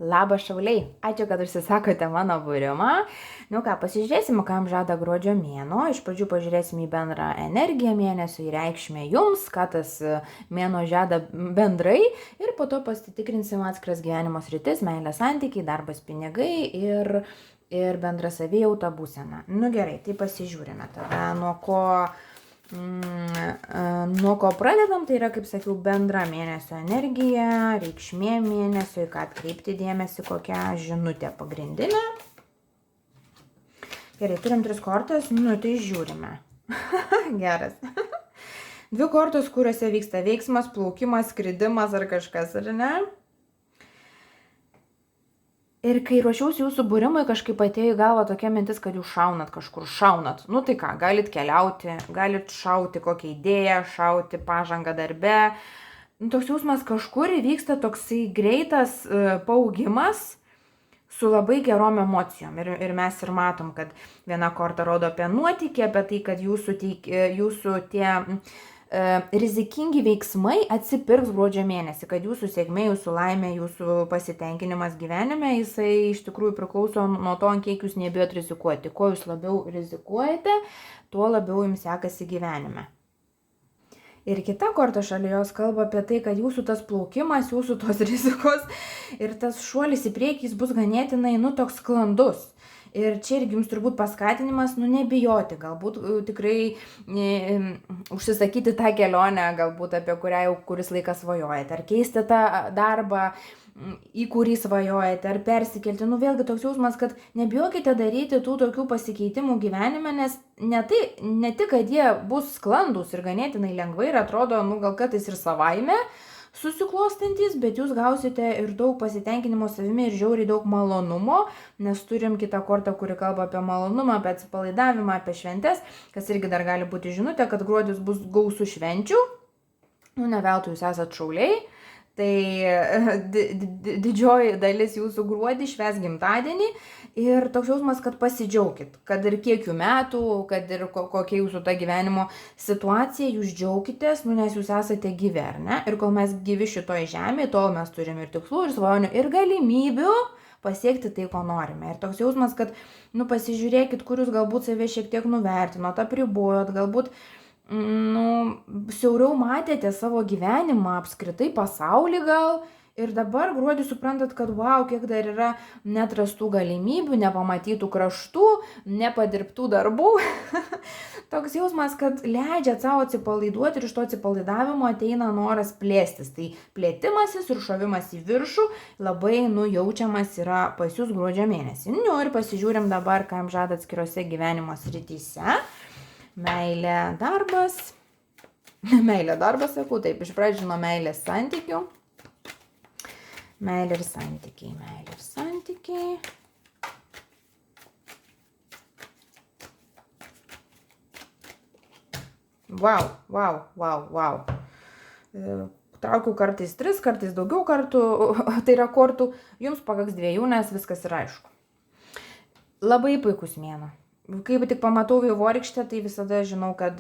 Labas šauliai, ačiū, kad užsisakote mano būrimą. Nu ką, pasižiūrėsime, kam žada gruodžio mėnuo. Iš pradžių pažiūrėsime į bendrą energiją mėnesio, į reikšmę jums, ką tas mėnuo žada bendrai. Ir po to pasitikrinsime atskiras gyvenimo sritis, meilės santykiai, darbas, pinigai ir bendra savijauta būsena. Nu gerai, tai pasižiūrime tada, nuo ko pradedam, tai yra, kaip sakiau, bendra mėnesio energija, reikšmė mėnesio, į ką atkreipti dėmesį, kokia žinutė pagrindinė. Gerai, turim 3 kortas, nu tai žiūrime. Geras. 2 kortos, kuriuose vyksta veiksmas, plaukimas, skridimas ar kažkas, ar ne? Ir kai ruošiausi jūsų būrimui, kažkaip atėjo į galvą tokia mintis, kad jūs šaunat kažkur, šaunat. Nu tai ką, galit keliauti, galit šauti kokią idėją, šauti pažangą darbe. Toks jausmas, kažkur įvyksta toksai greitas paaugimas su labai gerom emocijom. Ir mes ir matom, kad viena korta rodo apie nuotykį, apie tai, kad jūsų tie rizikingi veiksmai atsipirks gruodžio mėnesį, kad jūsų sėkmė, jūsų laimė, jūsų pasitenkinimas gyvenime, jisai iš tikrųjų priklauso nuo to, ant kiek jūs nebijot rizikuoti. Kuo jūs labiau rizikuojate, tuo labiau jums sekasi gyvenime. Ir kita korta šalia jos kalba apie tai, kad jūsų tas plaukimas, jūsų tos rizikos ir tas šuolis į priekį jis bus ganėtinai, toks sklandus. Ir čia irgi jums turbūt paskatinimas, nebijoti, galbūt tikrai užsisakyti tą kelionę, galbūt apie kurią jau kuris laikas svajojate, ar keisti tą darbą, į kurį svajojate, ar persikelti. Vėlgi toks jausmas, kad nebijokite daryti tų tokių pasikeitimų gyvenime, nes ne tik, kad jie bus sklandus ir ganėtinai lengvai ir atrodo, gal kartais ir savaime susiklostantys, bet jūs gausite ir daug pasitenkinimo savimi ir žiauriai daug malonumo, nes turim kitą kortą, kuri kalba apie malonumą, apie atsipalaidavimą, apie šventes, kas irgi dar gali būti žinutė, kad gruodis bus gausų švenčių. Ne veltui jūs esat šauliai, tai didžioji dalis jūsų gruodį švęs gimtadienį ir toks jausmas, kad pasidžiaukit, kad ir kiek jų metų, kad ir kokia jūsų ta gyvenimo situacija, jūs džiaukitės, nes jūs esate gyvi, ar ne? Ir kol mes gyvi šitoje žemėje, tol mes turime ir tikslų, ir svajonių, ir galimybių pasiekti tai, ko norime. Ir toks jausmas, kad pasižiūrėkit, kur jūs galbūt save šiek tiek nuvertinot, apribojot, galbūt siauriau matėte savo gyvenimą, apskritai pasaulį gal, ir dabar gruodį suprantat, kad wow, kiek dar yra neatrastų galimybių, nepamatytų kraštų, nepadirbtų darbų. Toks jausmas, kad leidžiat savo atsipalaiduoti ir iš to atsipalaidavimo ateina noras plėstis. Tai plėtimasis ir šovimas į viršų labai jaučiamas yra pas jūs gruodžio mėnesį. Ir pasižiūrim dabar, ką jums žada atskirose gyvenimo srityse. Meilė, darbas. Meilė, darbas, sakau, taip, iš pradžių nuo meilės santykių. Meilė ir santykiai, meilė ir santykiai. Wow. Traukiu kartais 3, kartais daugiau kartų, tai yra kortų, jums pakaks 2, nes viskas yra aišku. Labai puikus mėnuo. Kai tik pamatau vaivorykštę, tai visada žinau, kad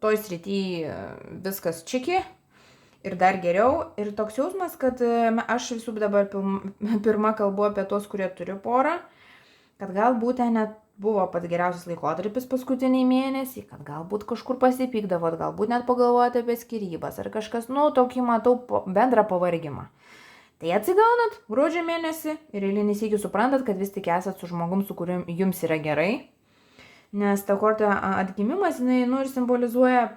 toj srity viskas čiki ir dar geriau. Ir toks jausmas, kad aš visų dabar pirma kalbu apie tos, kurie turi porą, kad galbūt net buvo pats geriausias laikotarpis paskutiniai mėnesiai, kad galbūt kažkur pasipykdavot, galbūt net pagalvojate apie skyrybas ar kažkas, tokį matau bendrą pavargimą. Tai atsigaunat gruodžio mėnesį ir eilinį sykį suprantat, kad vis tik esat su žmogum, su kuriuo jums yra gerai. Nes ta korta atgimimas, jinai ir simbolizuoja,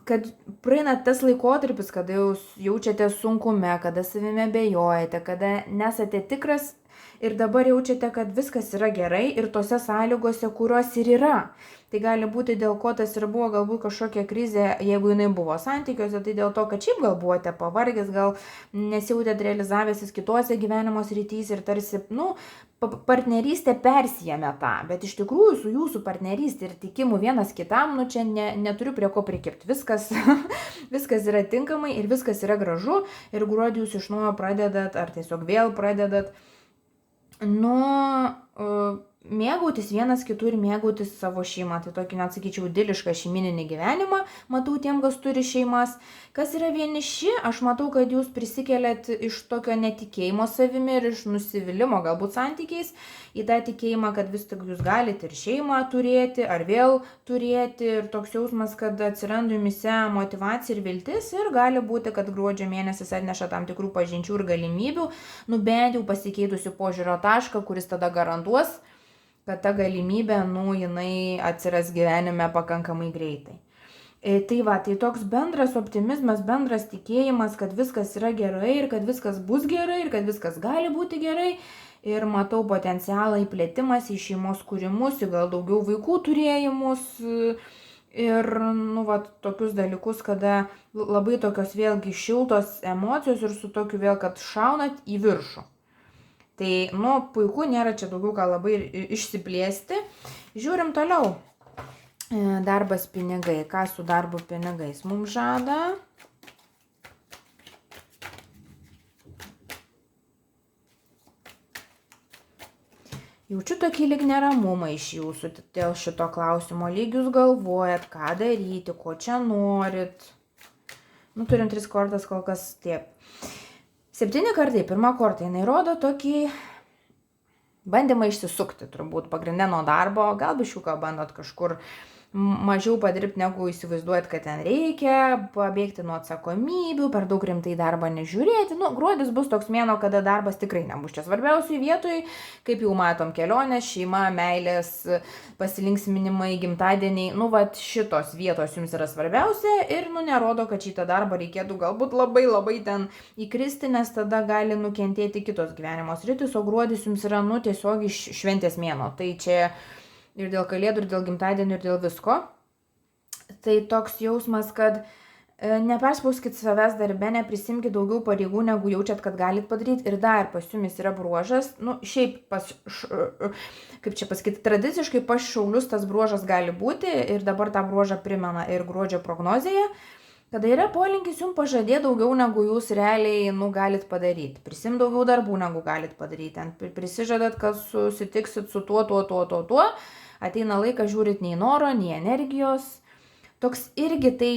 kad praeina tas laikotarpis, kada jūs jaučiate sunkume, kada savimi abejojate, kada nesate tikras ir dabar jaučiate, kad viskas yra gerai ir tose sąlygose, kurios ir yra. Tai gali būti dėl ko tas ir buvo galbūt kažkokia krizė, jeigu jinai buvo santykiuose, tai dėl to, kad šiaip gal buvote pavargęs, gal nesijautėt realizavęsis kitose gyvenimo srityse ir tarsi, partnerystė persijėmė tą, bet iš tikrųjų su jūsų partnerystė ir tikimu vienas kitam, čia neturiu prie ko prikirpti. Viskas yra tinkamai ir viskas yra gražu ir gruodį jūs iš naujo pradedat ar tiesiog vėl pradedat nuo mėgautis vienas kitu ir mėgautis savo šeimą. Tai tokį, net sakyčiau, idilišką šeimininį gyvenimą matau tiem, kas turi šeimas. Kas yra vieniši, aš matau, kad jūs prisikeliat iš tokio netikėjimo savimi ir iš nusivylimų galbūt santykiais į tą tikėjimą, kad vis tik jūs galite ir šeimą turėti, ar vėl turėti. Ir toks jausmas, kad atsiranda jumise motyvacija ir viltis ir gali būti, kad gruodžio mėnesis atneša tam tikrų pažinčių ir galimybių, bent jau pasikeitusių požiūrio tašką, kuris tada garantuos, kad ta galimybė, jinai atsiras gyvenime pakankamai greitai. Tai va, tai toks bendras optimizmas, bendras tikėjimas, kad viskas yra gerai ir kad viskas bus gerai ir kad viskas gali būti gerai. Ir matau potencialą į plėtimas, į šeimos kūrimus, į gal daugiau vaikų turėjimus. Ir, tokius dalykus, kada labai tokios vėlgi šiltos emocijos ir su tokiu vėl, kad šaunat į viršų. Tai, puiku, nėra čia daugiau ką labai išsiplėsti. Žiūrim toliau. Darbas pinigai. Ką su darbu pinigais mums žada? Jaučiu tokį lyg neramumą iš jūsų dėl šito klausimo. Lyg jūs galvojat, ką daryti, ko čia norit. Turim 3 kortas kol kas tiek. 7 kartai, 1 kortą, jinai rodo tokį bandymą išsisukti, turbūt pagrindė nuo darbo, gal biškiuką bandot kažkur mažiau padirbti, negu įsivaizduojat, kad ten reikia, pabėgti nuo atsakomybių, per daug rimtai darbą nežiūrėti. Gruodis bus toks mėnuo, kada darbas tikrai nebus čia svarbiausiai vietoj, kaip jau matom, kelionės, šeima, meilės, pasilinksminimai, gimtadieniai, šitos vietos jums yra svarbiausia ir, nerodo, kad šitą darbą reikėtų galbūt labai ten įkristi, nes tada gali nukentėti kitos gyvenimo sritys, o gruodis jums yra, tiesiog iš šventės mėnuo. Tai čia ir dėl kalėdų, ir dėl gimtadienių, ir dėl visko. Tai toks jausmas, kad neperspauskit savęs darbe, neprisimkit daugiau pareigų, negu jaučiat, kad galit padaryti. Ir dar pas jumis yra bruožas, šiaip kaip čia pasakyti, tradiciškai pas šaulius tas bruožas gali būti ir dabar tą bruožą primena ir gruodžio prognozėje, kada yra polinkis jums pažadėti daugiau, negu jūs realiai galit padaryti. Prisim daugiau darbų, negu galit padaryti. Prisižadat, kad susitiksit su tuo. Ateina laikas, žiūrit, nei noro, nei energijos. Toks irgi tai,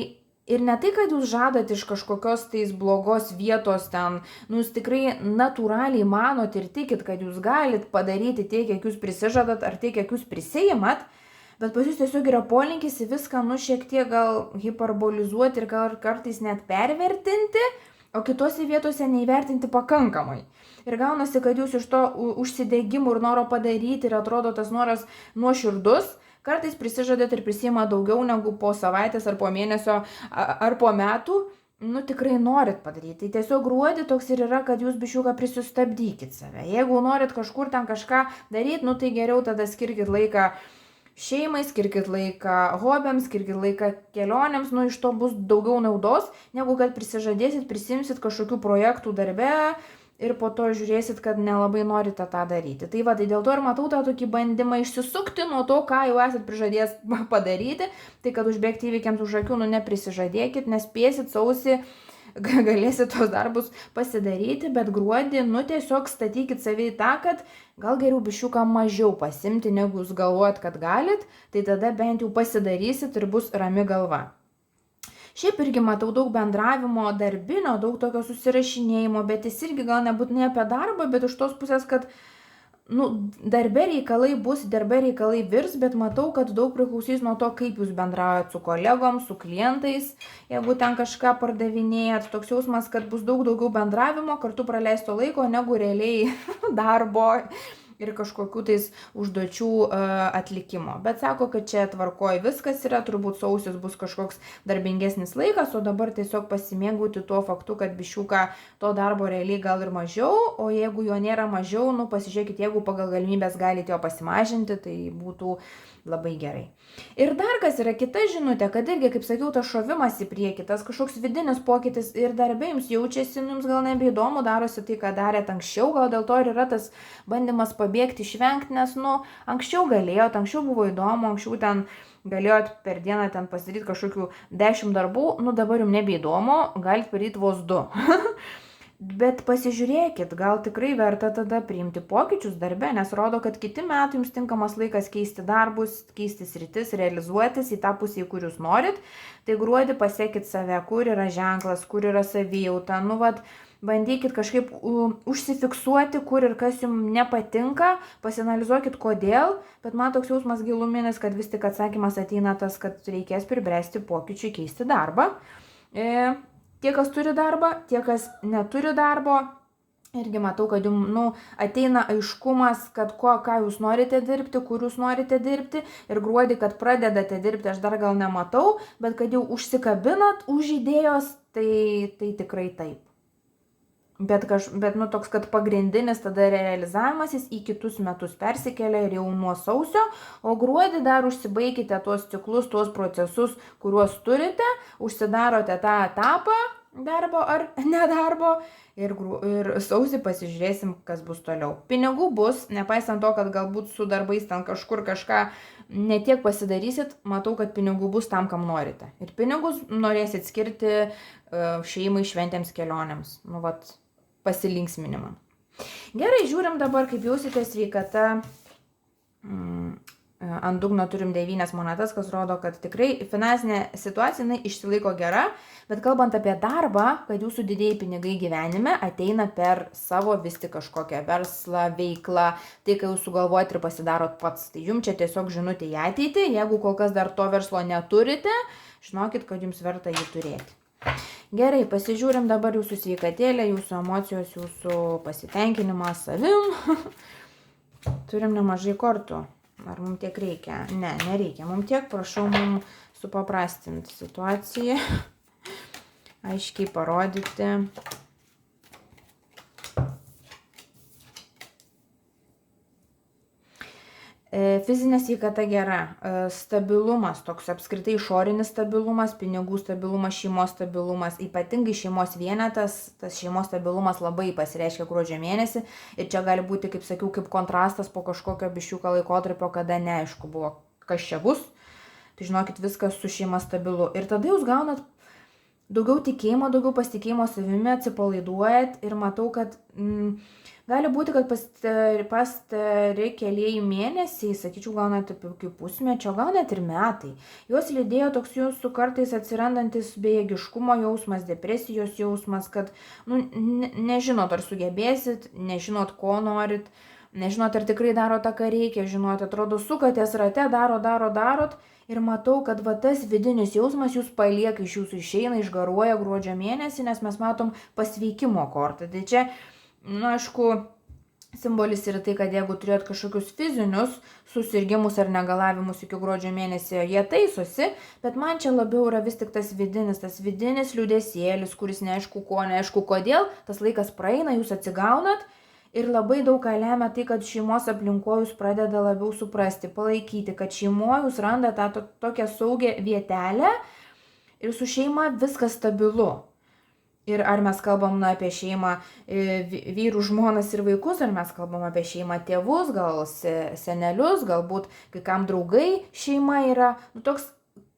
ir ne tai, kad jūs žadat iš kažkokios tais blogos vietos ten, jūs tikrai natūraliai manot ir tikit, kad jūs galit padaryti tiek, kiek jūs prisižadat, ar tiek, kiek jūs prisiimat, bet pas jūs tiesiog yra polinkis į viską, šiek tiek gal hiperbolizuoti ir gal kartais net pervertinti, o kitose vietose neįvertinti pakankamai. Ir gaunasi, kad jūs iš to užsidegimų ir noro padaryti ir atrodo tas noras nuoširdus, kartais prisižadat ir prisima daugiau negu po savaitės ar po mėnesio ar po metų, tikrai norit padaryti. Tai tiesiog gruodį toks ir yra, kad jūs biškiuką prisistabdykit save. Jeigu norit kažkur ten kažką daryti, tai geriau tada skirkit laiką šeimai, skirkit laiką hobiams, skirkit laiką kelionėms, iš to bus daugiau naudos, negu kad prisižadėsit, prisimsit kažkokių projektų darbe ir po to žiūrėsit, kad nelabai norite tą daryti. Tai tai dėl to ir matau tą tokį bandymą išsisukti nuo to, ką jau esat prižadėjęs padaryti, tai kad užbėgti įvykiams už akių, neprisižadėkit, nespėsit sausį, galėsit tos darbus pasidaryti, bet gruodį, tiesiog statykit savį tą, kad gal geriau biškiuką mažiau pasimti, negu jūs galvojat, kad galit, tai tada bent jau pasidarysit ir bus rami galva. Šiaip irgi matau daug bendravimo darbinio, daug tokio susirašinėjimo, bet jis irgi gal nebūtinai apie darbą, bet iš tos pusės, kad darbe reikalai bus, darbe reikalai virs, bet matau, kad daug priklausys nuo to, kaip jūs bendraujat su kolegom, su klientais, jeigu ten kažką pardavinėjat, toks jausmas, kad bus daug daugiau bendravimo, kartu praleisto laiko, negu realiai darbo ir kažkokių tais užduočių atlikimo. Bet sako, kad čia tvarkoj viskas yra, turbūt sausis bus kažkoks darbingesnis laikas, o dabar tiesiog pasimėgauti tuo faktu, kad biškiuką to darbo realiai gal ir mažiau, o jeigu jo nėra mažiau, pasižiūrėkit, jeigu pagal galimybės galite jo pasimažinti, tai būtų labai gerai. Ir dar kas yra kita žinutė, kad irgi, kaip sakiau, tas šovimas į priekį, tas kažkoks vidinis pokytis ir darbe jums jaučiasi, jums gal nebeįdomu, darosi tai, ką darėt anksčiau, gal dėl to ir yra tas bandymas pabėgti, išvengti, nes, anksčiau galėjot, anksčiau buvo įdomu, anksčiau ten galėjot per dieną ten pasidaryti kažkokių 10 darbų, dabar jums nebeįdomu, galite padaryti vos 2. Bet pasižiūrėkit, gal tikrai verta tada priimti pokyčius darbe, nes rodo, kad kiti metai jums tinkamas laikas keisti darbus, keisti sritis, realizuotis į tą pusę, į kur jūs norit. Tai gruodį pasiekit save, kur yra ženklas, kur yra savijauta. Nu, vat, bandykit kažkaip užsifiksuoti, kur ir kas jums nepatinka, pasianalizuokit kodėl, bet man toks jausmas giluminis, kad vis tik atsakymas ateina tas, kad reikės pribręsti pokyčiui keisti darbą. Tie, kas turi darbą, tie, kas neturi darbo, irgi matau, kad jums ateina aiškumas, kad ką jūs norite dirbti, kur jūs norite dirbti, ir gruodį, kad pradedate dirbti, aš dar gal nematau, bet kad jau užsikabinat už idėjos, tai tikrai taip. Bet toks, kad pagrindinis tada realizavimasis į kitus metus persikelia ir jau nuo sausio, o gruodį dar užsibaikite tuos ciklus, tuos procesus, kuriuos turite, užsidarote tą etapą darbo ar nedarbo ir sausį pasižiūrėsim, kas bus toliau. Pinigų bus, nepaisant to, kad galbūt su darbais ten kažkur kažką netiek pasidarysit, matau, kad pinigų bus tam, kam norite. Ir pinigus norėsit skirti šeimai, šventėms, kelionėms. Nu, vat, pasilinksminimą. Gerai, žiūrim dabar, kaip jausitės sveikata. Ant dugno turim 9 monetas, kas rodo, kad tikrai finansinė situacija išsilaiko gera, bet kalbant apie darbą, kad jūsų didieji pinigai gyvenime ateina per savo vis tik kažkokią verslą, veiklą, tai, kai jūs sugalvojat ir pasidarot pats. Tai jums čia tiesiog žinutė į ateitį, jeigu kol kas dar to verslo neturite, žinokit, kad jums verta jį turėti. Gerai, pasižiūrim dabar jūsų sveikatėlę, jūsų emocijos, jūsų pasitenkinimą savim. Turim nemažai kortų. Ar mums tiek reikia? Ne, nereikia. Mums tiek, prašau, mums supaprastinti situaciją. Aiškiai parodyti. Fizinė sveikata gera, stabilumas, toks apskritai išorinis stabilumas, pinigų stabilumas, šeimos stabilumas, ypatingai šeimos vienetas, tas šeimos stabilumas labai pasireiškia gruodžio mėnesį ir čia gali būti, kaip sakiau, kaip kontrastas po kažkokio biščiuko laikotarpio, kada neaišku buvo, kas čia bus, tai žinokit, viskas su šeima stabilu ir tada jūs gaunat daugiau tikėjimo, daugiau pasitikėjimo savimi, atsipalaiduojat ir matau, kad gali būti, kad pastari keliai mėnesiai, sakyčiau, gal net apie pusmečio, gal net ir metai. Jos lydėjo toks jūsų kartais atsirandantis bejėgiškumo jausmas, depresijos jausmas, kad nežinot, ar sugebėsit, nežinot, ko norit, nežinot, ar tikrai daro tą, ką reikia, žinot, atrodo, sukatės rate, darot ir matau, kad va tas vidinis jausmas jūs palieka, iš jūsų išeina, išgaruoja gruodžio mėnesį, nes mes matom pasveikimo kortą. Tai čia, aišku, simbolis yra tai, kad jeigu turėt kažkokius fizinius susirgimus ar negalavimus iki gruodžio mėnesio, jie taisosi, bet man čia labiau yra vis tik tas vidinis liūdesėlis, kuris neaišku ko, neaišku kodėl, tas laikas praeina, jūs atsigaunat ir labai daug ką lemia tai, kad šeimos aplinkoje jūs pradeda labiau suprasti, palaikyti, kad šeimoje jūs randa tą tokią saugią vietelę ir su šeima viskas stabilu. Ir ar mes kalbam apie šeimą vyrų, žmonas ir vaikus, ar mes kalbam apie šeimą tėvus, gal senelius, galbūt kai kam draugai šeima yra. Toks,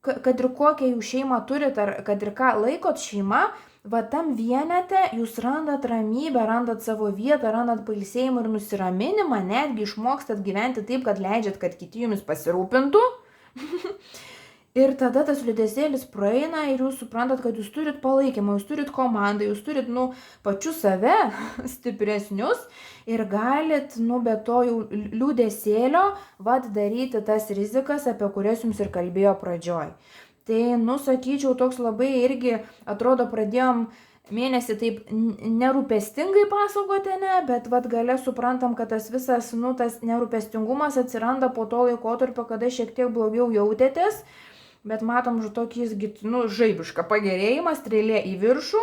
kad ir kokią jų šeimą turit, ar kad ir ką laikot šeima, va tam vienete jūs randat ramybę, randat savo vietą, randat pailsėjimą ir nusiraminimą, netgi išmokstat gyventi taip, kad leidžiat, kad kiti jumis pasirūpintų. Ir tada tas liūdesėlis praeina ir jūs suprantat, kad jūs turit palaikymą, jūs turit komandą, jūs turit, pačius save stipresnius ir galit, be to jau liūdesėlio, daryti tas rizikas, apie kurias jums ir kalbėjo pradžioj. Tai, sakyčiau, toks labai irgi, atrodo, pradėjom mėnesį taip nerūpestingai pasakoti, bet gale suprantam, kad tas visas, tas nerūpestingumas atsiranda po to laikotarpio, kada šiek tiek blogiau jautėtės. Bet matom tokį žaibišką pagerėjimą, strėlė į viršų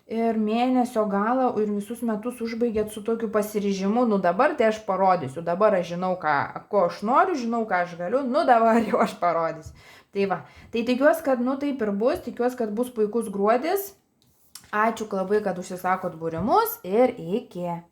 ir mėnesio galą ir visus metus užbaigėt su tokiu pasiryžimu, dabar tai aš parodysiu, dabar aš žinau, ko aš noriu, žinau, ką aš galiu, dabar jau aš parodysiu. Tai va, tai tikiuosi, kad taip ir bus, tikiuosi, kad bus puikus gruodis. Ačiū labai, kad užsisakot būrimus ir iki.